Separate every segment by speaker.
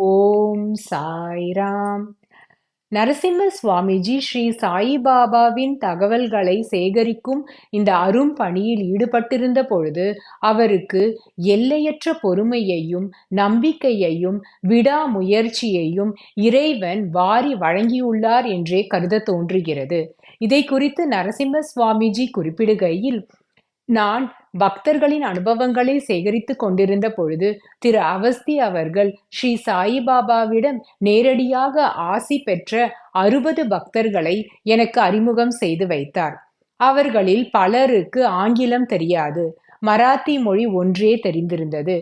Speaker 1: ஓம் சாய்ராம். நரசிம்ம சுவாமிஜி ஸ்ரீ சாயிபாபாவின் தகவல்களை சேகரிக்கும் இந்த அரும் பணியில் ஈடுபட்டிருந்த பொழுது அவருக்கு எல்லையற்ற பொறுமையையும் நம்பிக்கையையும் விடாமுயற்சியையும் இறைவன் வாரி வழங்கியுள்ளார் என்றே கருத தோன்றுகிறது. இதை குறித்து நரசிம்ம சுவாமிஜி குறிப்பிடுகையில், நான் பக்தர்களின் அனுபவங்களை சேகரித்துக் கொண்டிருந்த பொழுது திரு அவஸ்தி அவர்கள் ஸ்ரீ சாயிபாபாவிடம் நேரடியாக ஆசி பெற்ற 60 பக்தர்களை எனக்கு அறிமுகம் செய்து வைத்தார். அவர்களில் பலருக்கு ஆங்கிலம் தெரியாது. மராத்தி மொழி ஒன்றே தெரிந்திருந்தது.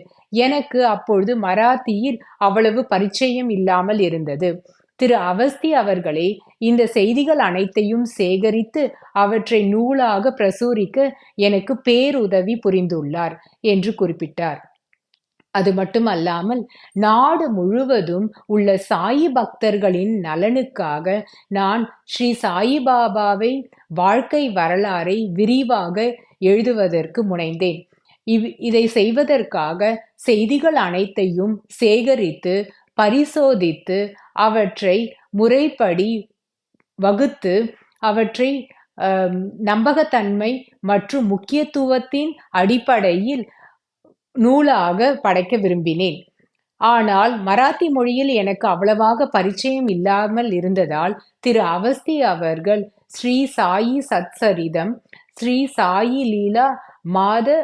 Speaker 1: எனக்கு அப்பொழுது மராத்தியில் அவ்வளவு பரிச்சயம் இல்லாமல் இருந்தது. திரு அவஸ்தி அவர்களே இந்த செய்திகள் அனைத்தையும் சேகரித்து அவற்றை நூலாக பிரசுரிக்க எனக்கு பேருதவி புரிந்துள்ளார் என்று குறிப்பிட்டார். அது மட்டுமல்லாமல் நாடு முழுவதும் உள்ள சாயி பக்தர்களின் நலனுக்காக நான் ஸ்ரீ சாயிபாபாவை வாழ்க்கை வரலாறை விரிவாக எழுதுவதற்கு முனைந்தேன். இதை செய்வதற்காக செய்திகள் அனைத்தையும் சேகரித்து பரிசோதித்து அவற்றை முறைப்படி வகுத்து அவற்றை நம்பகத்தன்மை மற்றும் முக்கியத்துவத்தின் அடிப்படையில் நூலாக படைக்க விரும்பினேன். ஆனால் மராத்தி மொழியில் எனக்கு அவ்வளவாக பரிச்சயம் இல்லாமல் இருந்ததால் திரு அவஸ்தி அவர்கள் ஸ்ரீ சாயி சத்சரிதம், ஸ்ரீ சாயி லீலா மாத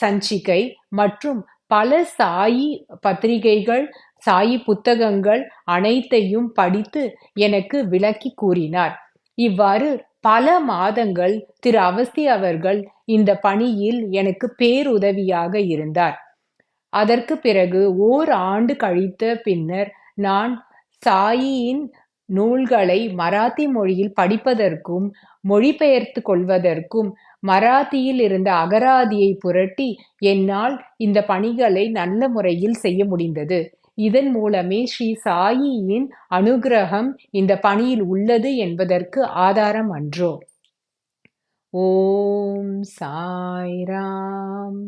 Speaker 1: சஞ்சிகை மற்றும் பல சாயி பத்திரிகைகள், சாயி புத்தகங்கள் அனைத்தையும் படித்து எனக்கு விளக்கி கூறினார். இவ்வாறு பல மாதங்கள் திரு அவஸ்தி அவர்கள் இந்த பணியில் எனக்கு பேருதவியாக இருந்தார். அதற்கு பிறகு ஓராண்டு கழித்த பின்னர் நான் சாயியின் நூல்களை மராத்தி மொழியில் படிப்பதற்கும் மொழிபெயர்த்து கொள்வதற்கும் மராத்தியில் இருந்த அகராதியை புரட்டி என்னால் இந்த பணிகளை நல்ல முறையில் செய்ய முடிந்தது. இதன் மூலமே ஸ்ரீ சாயியின் அனுக்கிரகம் இந்த பணியில் உள்ளது என்பதற்கு ஆதாரம் அன்றோ. ஓம் சாய்ராம்.